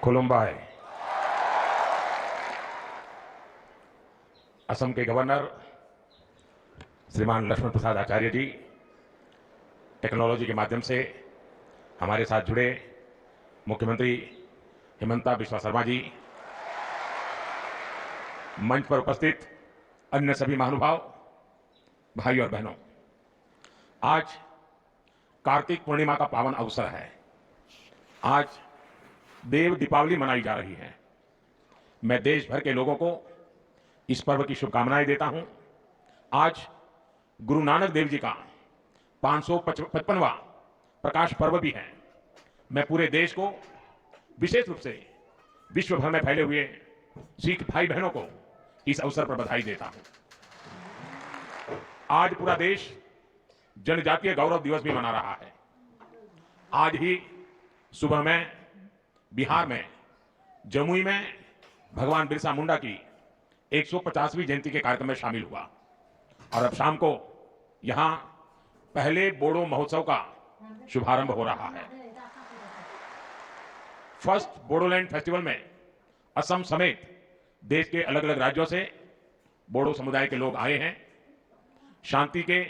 खुलुम्बाय। असम के गवर्नर श्रीमान लक्ष्मण प्रसाद आचार्य जी, टेक्नोलॉजी के माध्यम से हमारे साथ जुड़े मुख्यमंत्री हिमंता बिस्वा शर्मा जी, मंच पर उपस्थित अन्य सभी महानुभाव, भाई और बहनों, आज कार्तिक पूर्णिमा का पावन अवसर है। आज देव दीपावली मनाई जा रही है। मैं देश भर के लोगों को इस पर्व की शुभकामनाएं देता हूं। आज गुरु नानक देव जी का 555वां प्रकाश पर्व भी है। मैं पूरे देश को, विशेष रूप से विश्व भर में फैले हुए सिख भाई बहनों को इस अवसर पर बधाई देता हूं। आज पूरा देश जनजातीय गौरव दिवस भी मना रहा है। आज ही सुबह में बिहार में जमुई में भगवान बिरसा मुंडा की 150वीं जयंती के कार्यक्रम में शामिल हुआ और अब शाम को यहां पहले बोडो महोत्सव का शुभारंभ हो रहा है। फर्स्ट बोडोलैंड फेस्टिवल में असम समेत देश के अलग अलग राज्यों से बोडो समुदाय के लोग आए हैं। शांति के,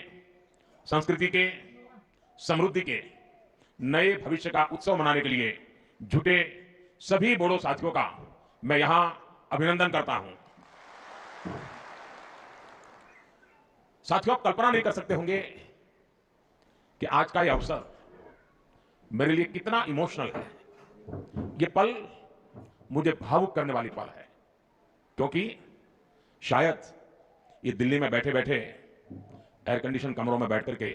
संस्कृति के, समृद्धि के नए भविष्य का उत्सव मनाने के लिए जुटे सभी बोडो साथियों का मैं यहां अभिनंदन करता हूं। साथियों, आप कल्पना नहीं कर सकते होंगे कि आज का यह अवसर मेरे लिए कितना इमोशनल है। यह पल मुझे भावुक करने वाली पल है, क्योंकि शायद ये दिल्ली में बैठे बैठे एयर कंडीशन कमरों में बैठ करके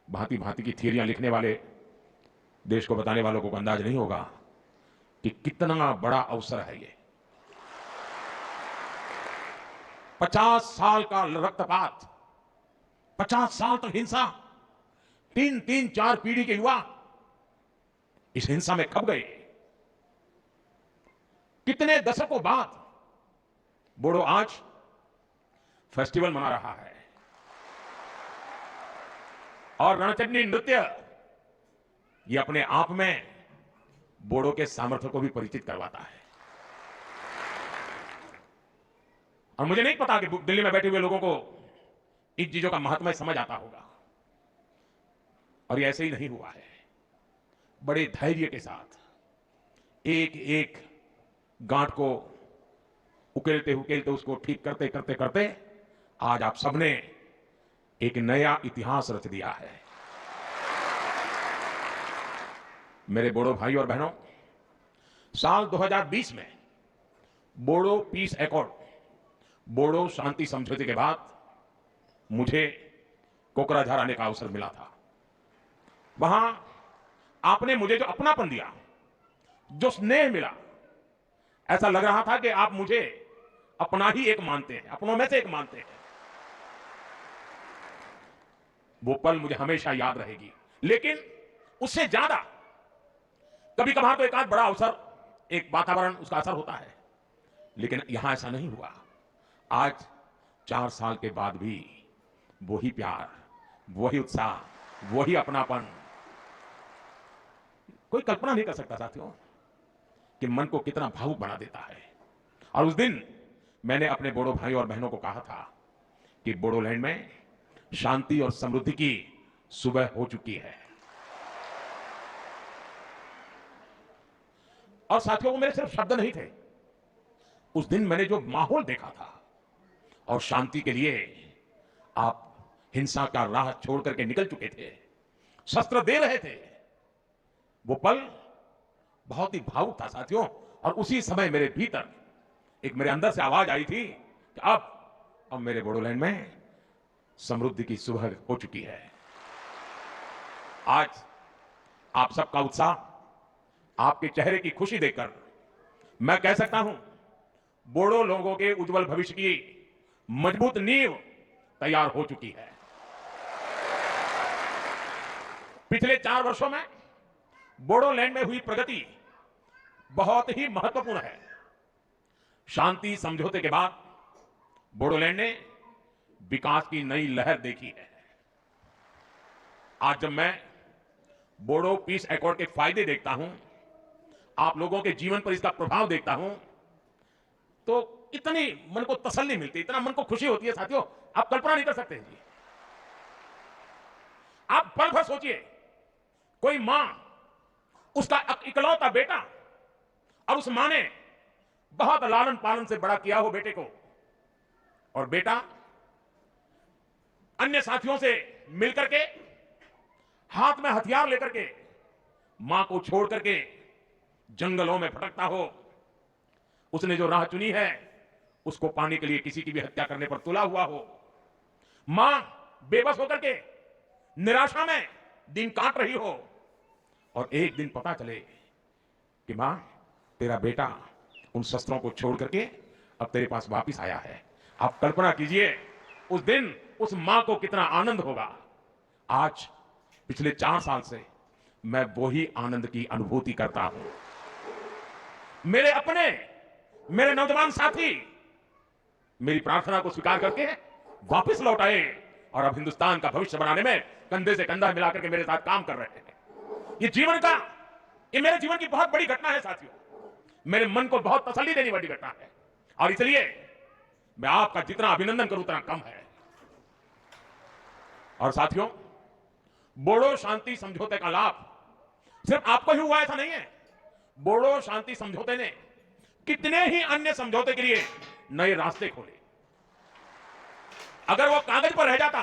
भांति भांति की थियरियां लिखने वाले देश को बताने वालों को अंदाज नहीं होगा कि कितना बड़ा अवसर है ये। 50 साल का रक्तपात, 50 साल तक हिंसा, 3-4 पीढ़ी के युवा इस हिंसा में खप गए। कितने दशकों बाद बोडो आज फेस्टिवल मना रहा है और रणचंडी नृत्य ये अपने आप में बोडो के सामर्थ्य को भी परिचित करवाता है। और मुझे नहीं पता कि दिल्ली में बैठे हुए लोगों को इन चीजों का महत्व समझ आता होगा। और ये ऐसे ही नहीं हुआ है। बड़े धैर्य के साथ एक एक गांठ को उकेलते उकेलते उसको ठीक करते करते करते आज आप सबने एक नया इतिहास रच दिया है। मेरे बोडो भाई और बहनों, साल 2020 में बोडो पीस एकॉर्ड, बोडो शांति समझौते के बाद मुझे कोकराझार आने का अवसर मिला था। वहां आपने मुझे जो अपनापन दिया, जो स्नेह मिला, ऐसा लग रहा था कि आप मुझे अपना ही एक मानते हैं, अपनों में से एक मानते हैं। वो पल मुझे हमेशा याद रहेगी। लेकिन उससे ज्यादा कभी कभार तो एक आध बड़ा अवसर, एक वातावरण, उसका असर होता है, लेकिन यहां ऐसा नहीं हुआ। आज 4 साल के बाद भी वही प्यार, वही उत्साह, वही अपनापन। कोई कल्पना नहीं कर सकता साथियों कि मन को कितना भावुक बना देता है। और उस दिन मैंने अपने बोडो भाई और बहनों को कहा था कि बोडोलैंड में शांति और समृद्धि की सुबह हो चुकी है। और साथियों, वो मेरे सिर्फ शब्द नहीं थे। उस दिन मैंने जो माहौल देखा था और शांति के लिए आप हिंसा का राह छोड़ करके निकल चुके थे, शस्त्र दे रहे थे, वो पल बहुत ही भावुक था साथियों। और उसी समय मेरे भीतर एक, मेरे अंदर से आवाज आई थी कि अब मेरे बोडोलैंड में समृद्धि की सुबह हो चुकी है। आज आप सबका उत्साह, आपके चेहरे की खुशी देखकर मैं कह सकता हूं, बोडो लोगों के उज्जवल भविष्य की मजबूत नींव तैयार हो चुकी है। पिछले 4 वर्षों में बोडोलैंड में हुई प्रगति बहुत ही महत्वपूर्ण है। शांति समझौते के बाद बोडोलैंड ने विकास की नई लहर देखी है। आज जब मैं बोडो पीस एकॉर्ड के फायदे देखता हूं, आप लोगों के जीवन पर इसका प्रभाव देखता हूं तो इतनी मन को तसल्ली मिलती, इतना मन को खुशी होती है साथियों, आप कल्पना नहीं कर सकते जी। आप पल भर सोचिए, कोई मां, उसका इकलौता बेटा, और उस मां ने बहुत लालन पालन से बड़ा किया हो बेटे को, और बेटा अन्य साथियों से मिलकर के हाथ में हथियार लेकर के मां को छोड़ करके जंगलों में भटकता हो। उसने जो राह चुनी है उसको पाने के लिए किसी की भी हत्या करने पर तुला हुआ हो। मां बेबस होकर के निराशा में दिन काट रही हो, और एक दिन पता चले कि मां, तेरा बेटा उन शस्त्रों को छोड़ करके अब तेरे पास वापिस आया है। आप कल्पना कीजिए उस दिन उस मां को कितना आनंद होगा। आज पिछले 4 साल से मैं वही आनंद की अनुभूति करता हूं। मेरे अपने, मेरे नौजवान साथी मेरी प्रार्थना को स्वीकार करके वापस लौट आए और अब हिंदुस्तान का भविष्य बनाने में कंधे से कंधा मिलाकर के मेरे साथ काम कर रहे हैं। ये मेरे जीवन की बहुत बड़ी घटना है साथियों, मेरे मन को बहुत तसल्ली देने वाली घटना है, और इसलिए मैं आपका जितना अभिनंदन करूं उतना कम है। और साथियों, बोडो शांति समझौते का लाभ सिर्फ आपको ही हुआ ऐसा नहीं है। बोडो शांति समझौते ने कितने ही अन्य समझौते के लिए नए रास्ते खोले। अगर वो कागज पर रह जाता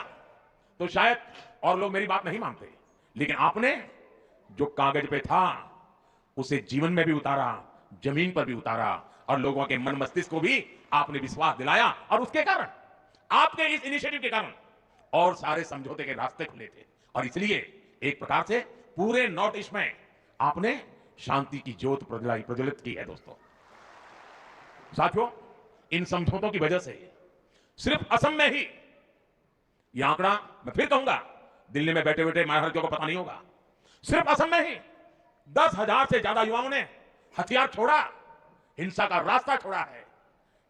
तो शायद और लोग मेरी बात नहीं मानते, लेकिन आपने जो कागज पे था उसे जीवन में भी उतारा, जमीन पर भी उतारा, और लोगों के मन मस्तिष्क को भी आपने विश्वास दिलाया, और उसके कारण, आपके इस इनिशिएटिव के कारण और सारे समझौते के रास्ते खुले थे। और इसलिए एक प्रकार से पूरे नॉर्थ ईस्ट में आपने शांति की ज्योत प्रज्वलित की है। दोस्तों साथियों, इन समझौतों की वजह से सिर्फ असम में ही, यह आंकड़ा मैं फिर कहूंगा, दिल्ली में बैठे बैठे महाराजों को पता नहीं होगा, सिर्फ असम में ही 10,000 से ज्यादा युवाओं ने हथियार छोड़ा, हिंसा का रास्ता छोड़ा है।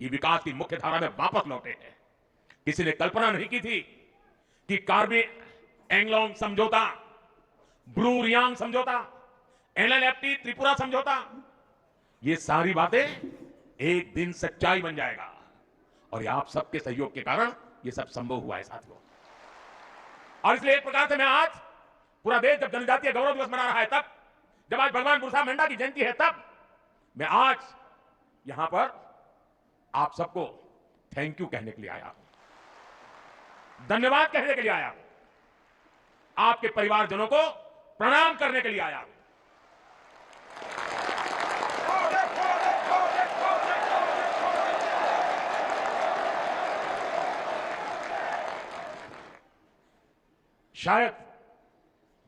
ये विकास की मुख्य धारा में वापस लौटे हैं। किसी ने कल्पना नहीं की थी कि कार्बी एंगलोंग समझौता, ब्लू रियांग समझौता, एलएलएफटी त्रिपुरा समझौता, ये सारी बातें एक दिन सच्चाई बन जाएगा, और ये आप सबके सहयोग के कारण ये सब संभव हुआ है साथियों। और इसलिए एक प्रकार से मैं आज, पूरा देश जब जनजातीय गौरव दिवस मना रहा है, तब जब आज भगवान बिरसा मुंडा की जयंती है, तब मैं आज यहां पर आप सबको थैंक यू कहने के लिए आया हूं, धन्यवाद कहने के लिए आया हूं, आपके परिवारजनों को प्रणाम करने के लिए आया हूं। शायद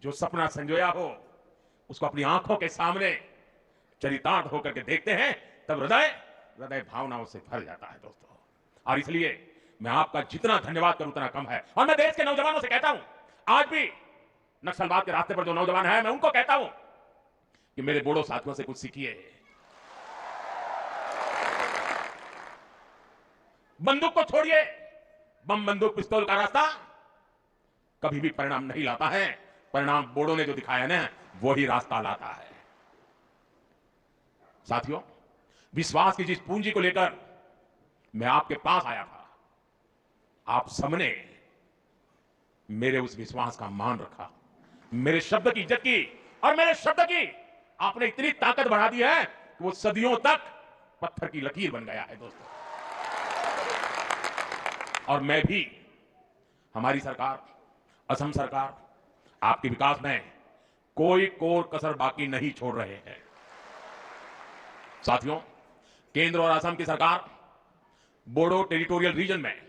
जो सपना संजोया हो उसको अपनी आंखों के सामने चरितार्थ होकर के देखते हैं, तब हृदय भावनाओं से भर जाता है दोस्तों। और इसलिए मैं आपका जितना धन्यवाद करूं उतना कम है। और मैं देश के नौजवानों से कहता हूं, आज भी नक्सलवाद के रास्ते पर जो नौजवान है, मैं उनको कहता हूं कि मेरे बोडो साथियों से कुछ सीखिए। बंदूक को छोड़िए, बम बंदूक पिस्तौल का रास्ता कभी भी परिणाम नहीं लाता है। परिणाम बोडो ने जो दिखाया ना, वही रास्ता लाता है। साथियों, विश्वास की जिस पूंजी को लेकर मैं आपके पास आया था, आप सबने मेरे उस विश्वास का मान रखा, मेरे शब्द की इज्जत की, और मेरे शब्द की आपने इतनी ताकत बढ़ा दी है कि वो सदियों तक पत्थर की लकीर बन गया है दोस्तों। और मैं भी, हमारी सरकार, असम सरकार, आपके विकास में कोई कोर कसर बाकी नहीं छोड़ रहे हैं। साथियों, केंद्र और असम की सरकार बोडो टेरिटोरियल रीजन में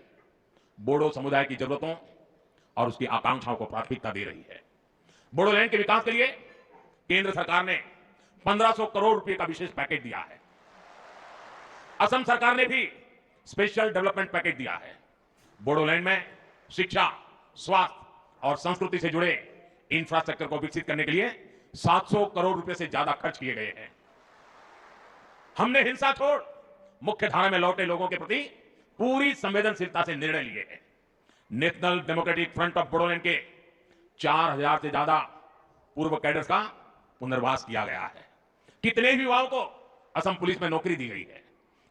बोडो समुदाय की जरूरतों और उसकी आकांक्षाओं को प्राथमिकता दे रही है। बोडोलैंड के विकास के लिए केंद्र सरकार ने 1500 करोड़ रुपए का विशेष पैकेज दिया है। असम सरकार ने भी स्पेशल डेवलपमेंट पैकेज दिया है। बोडोलैंड में शिक्षा, स्वास्थ्य और संस्कृति से जुड़े इंफ्रास्ट्रक्चर को विकसित करने के लिए 700 करोड़ रुपए से ज्यादा खर्च किए गए हैं। हमने हिंसा छोड़ मुख्य धारा में लौटे लोगों के प्रति पूरी संवेदनशीलता से निर्णय लिए हैं। National democratic front of Bodoland के 4000 से ज्यादा पूर्व कैडर्स का पुनर्वास किया गया है। कितने ही युवाओं को असम पुलिस में नौकरी दी गई है।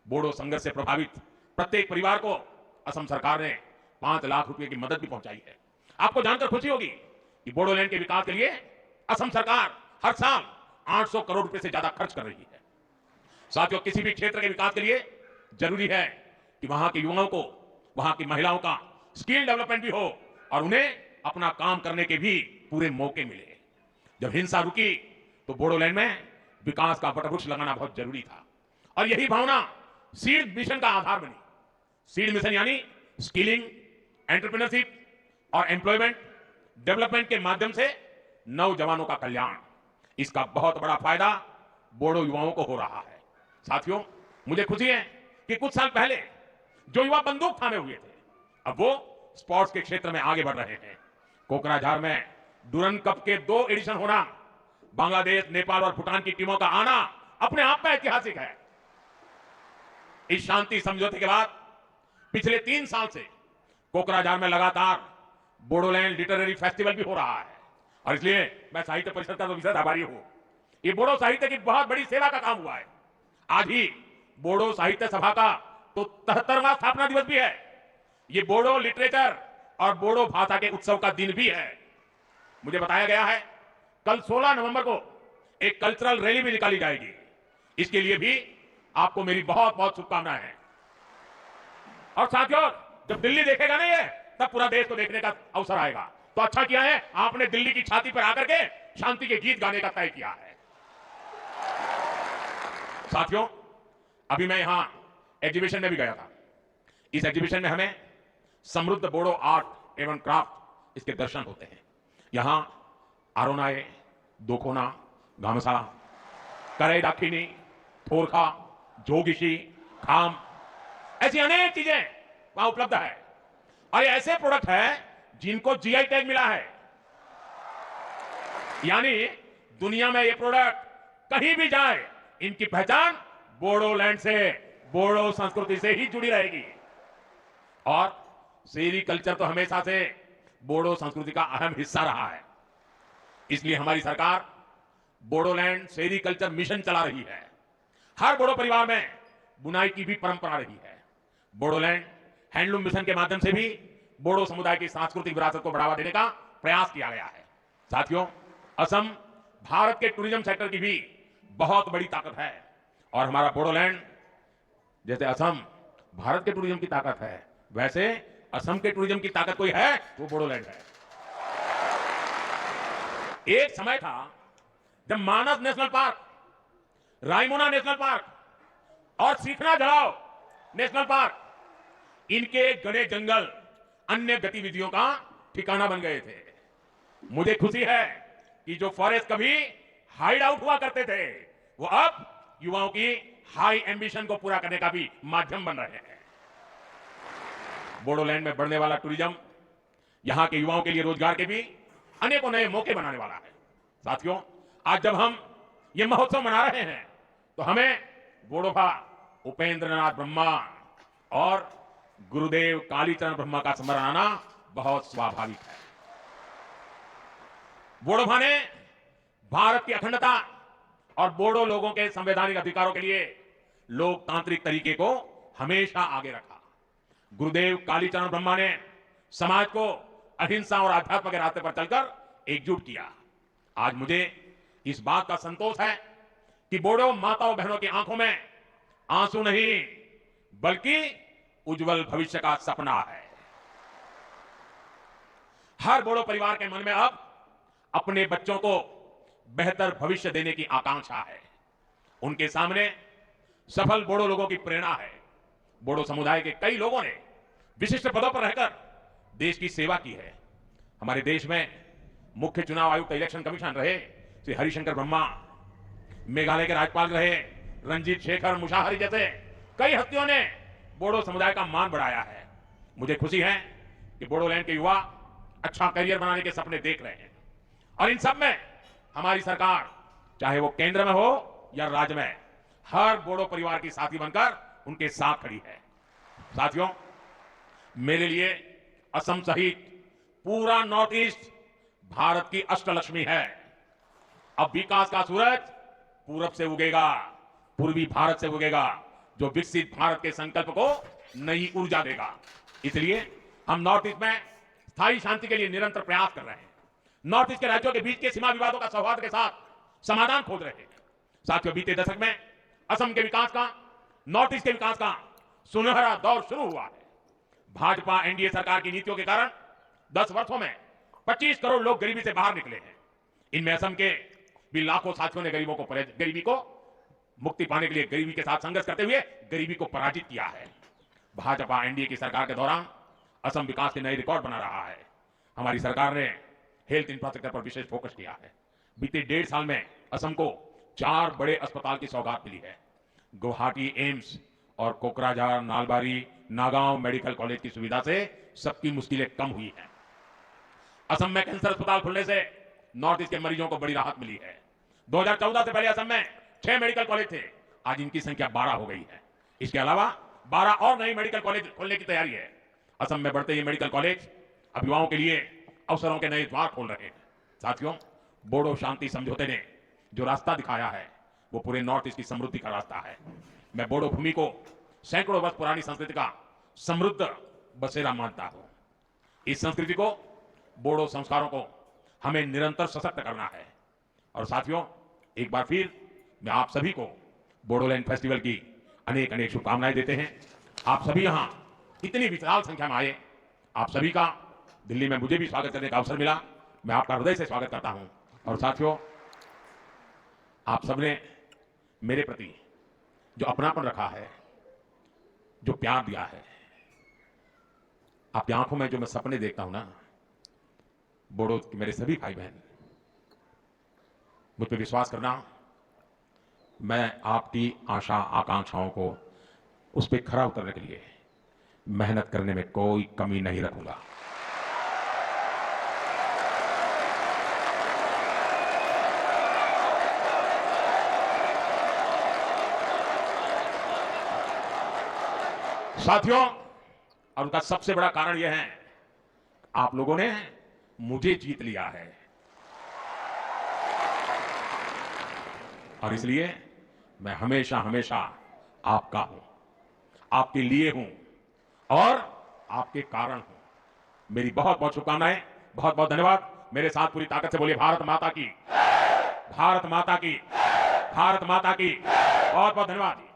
बोडो संघर्ष से प्रभावित प्रत्येक परिवार को असम सरकार ने 5 लाख रुपए की मदद भी पहुंचाई है। आपको जानकर खुशी होगी कि बोडोलैंड के विकास के लिए असम सरकार हर साल 800 करोड़ रुपए से ज्यादा खर्च कर रही है। साथियों, किसी भी क्षेत्र के विकास के लिए जरूरी है कि वहां के युवाओं को, वहां की महिलाओं का स्किल डेवलपमेंट भी हो और उन्हें अपना काम करने के भी पूरे मौके मिले। जब हिंसा रुकी तो बोडोलैंड में विकास का वटवृक्ष लगाना बहुत जरूरी था और यही भावना सीड मिशन का आधार बनी। सीड मिशन यानी स्किलिंग, एंटरप्रेन्योरशिप और एम्प्लॉयमेंट डेवलपमेंट के माध्यम से नौजवानों का कल्याण। इसका बहुत बड़ा फायदा बोडो युवाओं को हो रहा है। साथियों, मुझे खुशी है कि कुछ साल पहले जो युवा बंदूक थामे हुए थे, अब वो स्पोर्ट्स के क्षेत्र में आगे बढ़ रहे हैं। कोकराझार में डुरन कप के 2 एडिशन होना, बांग्लादेश, नेपाल और भूटान की टीमों का आना अपने आप में ऐतिहासिक है। इस शांति समझौते के बाद पिछले 3 साल से कोकराझार में लगातार बोडोलैंड लिटरेरी फेस्टिवल भी हो रहा है और इसलिए मैं साहित्य परिषद का तो विशेष आभारी हूं। ये बोडो साहित्य की बहुत बड़ी सेवा का काम हुआ है। आज ही बोडो साहित्य सभा का तो 73वां स्थापना दिवस भी है। ये बोडो लिटरेचर और बोडो भाषा के उत्सव का दिन भी है। मुझे बताया गया है कल 16 नवंबर को एक कल्चरल रैली भी निकाली जाएगी। इसके लिए भी आपको मेरी बहुत बहुत शुभकामनाएं हैं। और साथियों, जब दिल्ली देखेगा ना ये, तब पूरा देश को देखने का अवसर आएगा। तो अच्छा किया है आपने दिल्ली की छाती पर आकर के शांति के गीत गाने का तय किया है। साथियों, अभी मैं यहां एग्जीबिशन में भी गया था। इस एग्जीबिशन में हमें समृद्ध बोडो आर्ट एवं क्राफ्ट इसके दर्शन होते हैं। यहां आरोनाए, दोकोना, गामसा, करे दाखिनी, थोरखा, जोगिशी, खाम, ऐसी अनेक चीजें वहां उपलब्ध है और ये ऐसे प्रोडक्ट है जिनको जीआई टैग मिला है। यानी दुनिया में ये प्रोडक्ट कहीं भी जाए, इनकी पहचान बोडोलैंड से, बोडो संस्कृति से ही जुड़ी रहेगी। और सेरी कल्चर तो हमेशा से बोडो संस्कृति का अहम हिस्सा रहा है। इसलिए हमारी सरकार बोडोलैंड सेरी कल्चर मिशन चला रही है। हर बोडो परिवार में बुनाई की भी परंपरा रही है। बोडोलैंड हैंडलूम मिशन के माध्यम से भी बोडो समुदाय की सांस्कृतिक विरासत को बढ़ावा देने का प्रयास किया गया है। साथियों, असम भारत के टूरिज्म सेक्टर की भी बहुत बड़ी ताकत है और हमारा बोडोलैंड, जैसे असम भारत के टूरिज्म की ताकत है, वैसे असम के टूरिज्म की ताकत कोई है वो बोडोलैंड है। एक समय था जब Manas national park, Raimona national park और सीखना जड़ाव नेशनल पार्क, इनके घने जंगल अन्य गतिविधियों का ठिकाना बन गए थे। मुझे खुशी है कि जो फॉरेस्ट कभी हाइड आउट हुआ करते थे, वो अब युवाओं की हाई एम्बिशन को पूरा करने का भी माध्यम बन रहे हैं। बोडोलैंड में बढ़ने वाला टूरिज्म यहां के युवाओं के लिए रोजगार के भी अनेकों नए मौके बनाने वाला है। साथियों, आज जब हम ये महोत्सव मना रहे हैं तो हमें बोडोफा उपेंद्रनाथ ब्रह्मा और गुरुदेव कालीचरण ब्रह्मा का स्मरण आना बहुत स्वाभाविक है। बोडोफा ने भारत की अखंडता और बोडो लोगों के संवैधानिक अधिकारों के लिए लोकतांत्रिक तरीके को हमेशा आगे रखा। गुरुदेव कालीचरण ब्रह्मा ने समाज को अहिंसा और आध्यात्म के रास्ते पर चलकर एकजुट किया। आज मुझे इस बात का संतोष है कि बोडो माताओं बहनों की आंखों में आंसू नहीं बल्कि उज्जवल भविष्य का सपना है। हर बोडो परिवार के मन में अब अपने बच्चों को बेहतर भविष्य देने की आकांक्षा है। उनके सामने सफल बोडो लोगों की प्रेरणा है। बोडो समुदाय के कई लोगों ने विशिष्ट पदों पर रहकर देश की सेवा की है। हमारे देश में मुख्य चुनाव आयुक्त इलेक्शन कमीशन रहे श्री हरिशंकर ब्रह्मा, मेघालय के राज्यपाल रहे रंजीत शेखर मुशाहरी जैसे कई हस्तियों ने बोडो समुदाय का मान बढ़ाया है। मुझे खुशी है कि बोडोलैंड के युवा अच्छा करियर बनाने के सपने देख रहे हैं और इन सब में हमारी सरकार, चाहे वो केंद्र में हो या राज्य में, हर बोडो परिवार की साथी बनकर उनके साथ खड़ी है। साथियों, मेरे लिए असम सहित पूरा नॉर्थ ईस्ट भारत की अष्टलक्ष्मी है। अब विकास का सूरज पूरब से उगेगा, पूर्वी भारत से उगेगा, जो विकसित भारत के संकल्प को नई ऊर्जा देगा। इसलिए हम नॉर्थ ईस्ट में स्थायी शांति के लिए निरंतर प्रयास कर रहे हैं। नॉर्थ ईस्ट के राज्यों के बीच के सीमा विवादों का सौहार्द के साथ समाधान खोज रहे हैं। साथियों, बीते दशक में असम के विकास का, नॉर्थ ईस्ट के विकास का सुनहरा दौर शुरू हुआ है। भाजपा एनडीए सरकार की नीतियों के कारण 10 वर्षों में 25 करोड़ लोग गरीबी से बाहर निकले हैं। इनमें असम के भी लाखों साथियों ने गरीबी को मुक्ति पाने के लिए गरीबी के साथ संघर्ष करते हुए गरीबी को पराजित किया है। भाजपा एनडीए की सरकार के दौरान असम विकास के नए रिकॉर्ड बना रहा है। हमारी सरकार ने हेल्थ इंफ्रास्ट्रक्चर पर विशेष फोकस किया है। बीते 1.5 साल में असम को 4 बड़े अस्पताल की सौगात मिली है। गुवाहाटी एम्स और कोकराझार, नालबारी, नागांव मेडिकल कॉलेज की सुविधा से सबकी मुश्किलें कम हुई हैं। असम में कैंसर अस्पताल खुलने से नॉर्थ ईस्ट के मरीजों को बड़ी राहत मिली है। 2014 से पहले असम में 6 मेडिकल कॉलेज थे, आज इनकी संख्या 12 हो गई है। इसके अलावा 12 और नए मेडिकल कॉलेज खोलने की तैयारी है। असम में बढ़ते ये मेडिकल कॉलेज अब युवाओं के लिए अवसरों के नए द्वार खोल रहे हैं। साथियों, बोडो शांति समझौते ने जो रास्ता दिखाया है वो पूरे नॉर्थ ईस्ट की समृद्धि का रास्ता है। मैं बोडो भूमि को सैकड़ों वर्ष पुरानी संस्कृति का समृद्ध बसेरा मानता हूं। इस संस्कृति को, बोडो संस्कारों को हमें निरंतर सशक्त करना है। और साथियों, एक बार फिर मैं आप सभी को बोडोलैंड फेस्टिवल की अनेक अनेक शुभकामनाएं देते हैं। आप सभी यहां इतनी विशाल संख्या में आए, आप सभी का दिल्ली में मुझे भी स्वागत करने का अवसर मिला। मैं आपका हृदय से स्वागत करता हूं। और साथियों, आप सबने मेरे प्रति जो अपनापन रखा है, जो प्यार दिया है, आपकी आंखों में जो मैं सपने देखता हूं ना, बोडो के मेरे सभी भाई बहन, मुझ पर विश्वास करना, मैं आपकी आशा आकांक्षाओं को उस पर खरा उतरने के लिए मेहनत करने में कोई कमी नहीं रखूंगा। साथियों, और उनका सबसे बड़ा कारण यह है, आप लोगों ने मुझे जीत लिया है। और इसलिए मैं हमेशा हमेशा आपका हूं, आपके लिए हूं और आपके कारण हूं। मेरी बहुत बहुत शुभकामनाएं, बहुत बहुत धन्यवाद। मेरे साथ पूरी ताकत से बोलिए भारत माता की, भारत माता की, भारत माता की। बहुत बहुत धन्यवाद।